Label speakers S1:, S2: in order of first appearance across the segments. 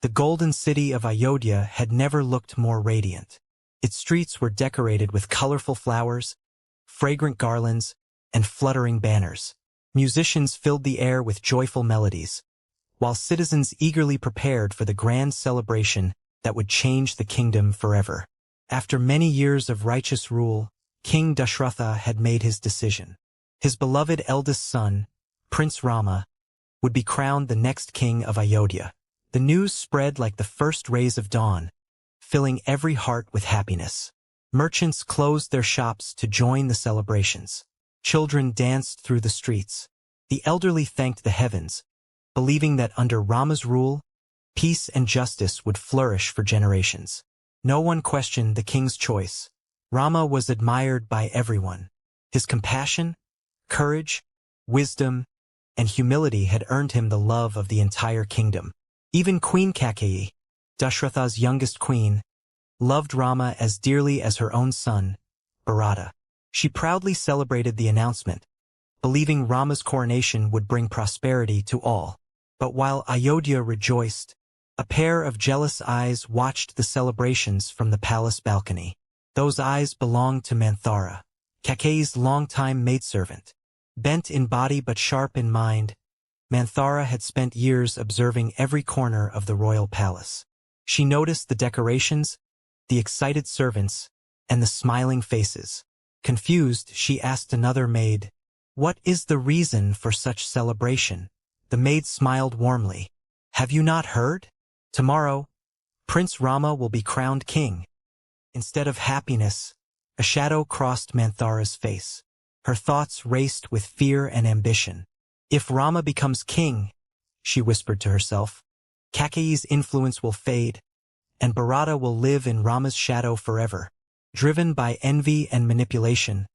S1: The golden city of Ayodhya had never looked more radiant. Its streets were decorated with colorful flowers, fragrant garlands, and fluttering banners. Musicians filled the air with joyful melodies, while citizens eagerly prepared for the grand celebration that would change the kingdom forever. After many years of righteous rule, King Dasharatha had made his decision. His beloved eldest son, Prince Rama, would be crowned the next king of Ayodhya. The news spread like the first rays of dawn, filling every heart with happiness. Merchants closed their shops to join the celebrations. Children danced through the streets. The elderly thanked the heavens, believing that under Rama's rule, peace and justice would flourish for generations. No one questioned the king's choice. Rama was admired by everyone. His compassion, courage, wisdom, and humility had earned him the love of the entire kingdom. Even Queen Kaikeyi, Dasharatha's youngest queen, loved Rama as dearly as her own son, Bharata. She proudly celebrated the announcement, believing Rama's coronation would bring prosperity to all. But while Ayodhya rejoiced, a pair of jealous eyes watched the celebrations from the palace balcony. Those eyes belonged to Manthara, Kaikeyi's longtime maidservant. Bent in body but sharp in mind, Manthara had spent years observing every corner of the royal palace. She noticed the decorations, the excited servants, and the smiling faces. Confused, she asked another maid, "What is the reason for such celebration?" The maid smiled warmly. "Have you not heard? Tomorrow, Prince Rama will be crowned king." Instead of happiness, a shadow crossed Manthara's face. Her thoughts raced with fear and ambition. "If Rama becomes king," she whispered to herself, "Kaikeyi's influence will fade, and Bharata will live in Rama's shadow forever." Driven by envy and manipulation,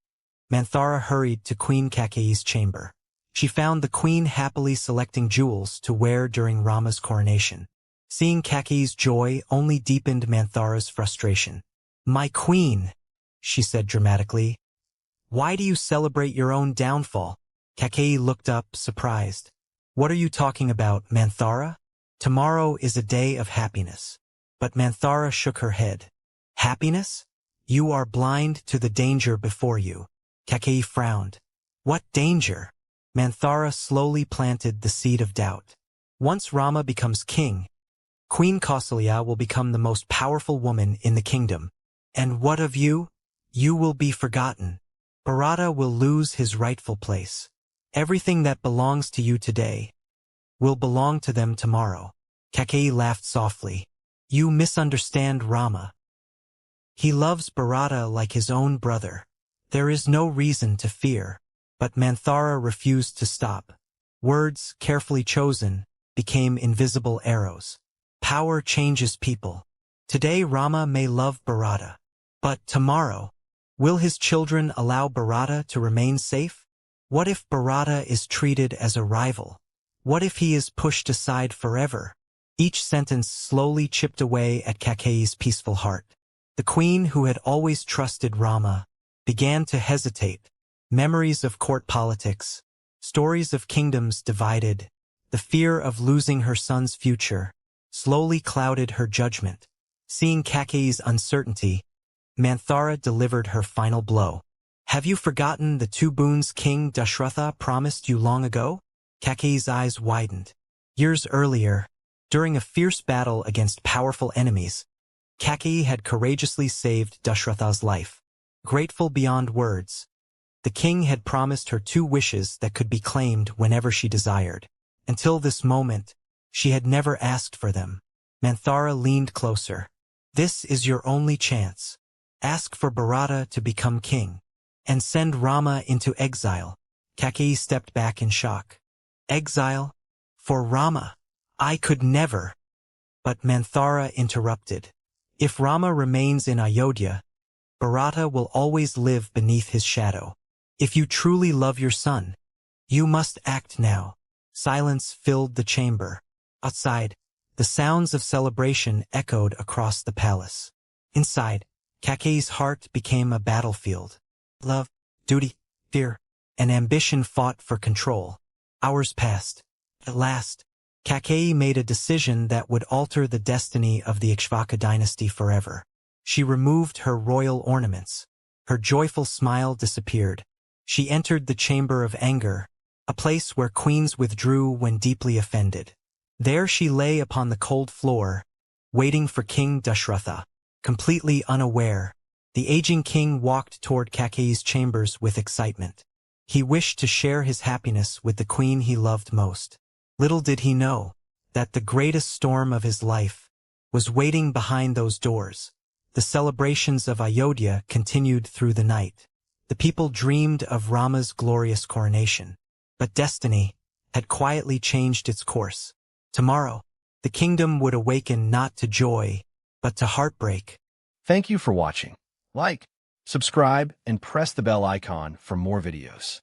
S1: Manthara hurried to Queen Kaikeyi's chamber. She found the queen happily selecting jewels to wear during Rama's coronation. Seeing Kaikeyi's joy only deepened Manthara's frustration. "My queen," she said dramatically, "why do you celebrate your own downfall?" Kaikeyi looked up, surprised. "What are you talking about, Manthara? Tomorrow is a day of happiness." But Manthara shook her head. "Happiness? You are blind to the danger before you." Kaikeyi frowned. "What danger?" Manthara slowly planted the seed of doubt. "Once Rama becomes king, Queen Kaikeyi will become the most powerful woman in the kingdom. And what of you? You will be forgotten. Bharata will lose his rightful place. Everything that belongs to you today will belong to them tomorrow." Kaikeyi laughed softly. "You misunderstand Rama. He loves Bharata like his own brother. There is no reason to fear." But Manthara refused to stop. Words, carefully chosen, became invisible arrows. Power changes people. Today Rama may love Bharata. But tomorrow, will his children allow Bharata to remain safe? What if Bharata is treated as a rival? What if he is pushed aside forever? Each sentence slowly chipped away at Kaikeyi's peaceful heart. The queen, who had always trusted Rama, began to hesitate. Memories of court politics, stories of kingdoms divided, the fear of losing her son's future, slowly clouded her judgment. Seeing Kaikeyi's uncertainty, Manthara delivered her final blow. "Have you forgotten the 2 boons King Dasharatha promised you long ago?" Kaikeyi's eyes widened. Years earlier, during a fierce battle against powerful enemies, Kaikeyi had courageously saved Dasharatha's life. Grateful beyond words, the king had promised her 2 wishes that could be claimed whenever she desired. Until this moment, she had never asked for them. Manthara leaned closer. "This is your only chance. Ask for Bharata to become king, and send Rama into exile." Kaikeyi stepped back in shock. "Exile? For Rama? I could never." But Manthara interrupted. "If Rama remains in Ayodhya, Bharata will always live beneath his shadow. If you truly love your son, you must act now." Silence filled the chamber. Outside, the sounds of celebration echoed across the palace. Inside, Kaikeyi's heart became a battlefield. Love, duty, fear, and ambition fought for control. Hours passed. At last, Kaikeyi made a decision that would alter the destiny of the Ikshvaka dynasty forever. She removed her royal ornaments. Her joyful smile disappeared. She entered the chamber of anger, a place where queens withdrew when deeply offended. There she lay upon the cold floor, waiting for King Dasharatha. Completely unaware, the aging king walked toward Kaikeyi's chambers with excitement. He wished to share his happiness with the queen he loved most. Little did he know that the greatest storm of his life was waiting behind those doors. The celebrations of Ayodhya continued through the night. The people dreamed of Rama's glorious coronation. But destiny had quietly changed its course. Tomorrow, the kingdom would awaken not to joy, but to heartbreak.
S2: Thank you for watching. Like, subscribe, and press the bell icon for more videos.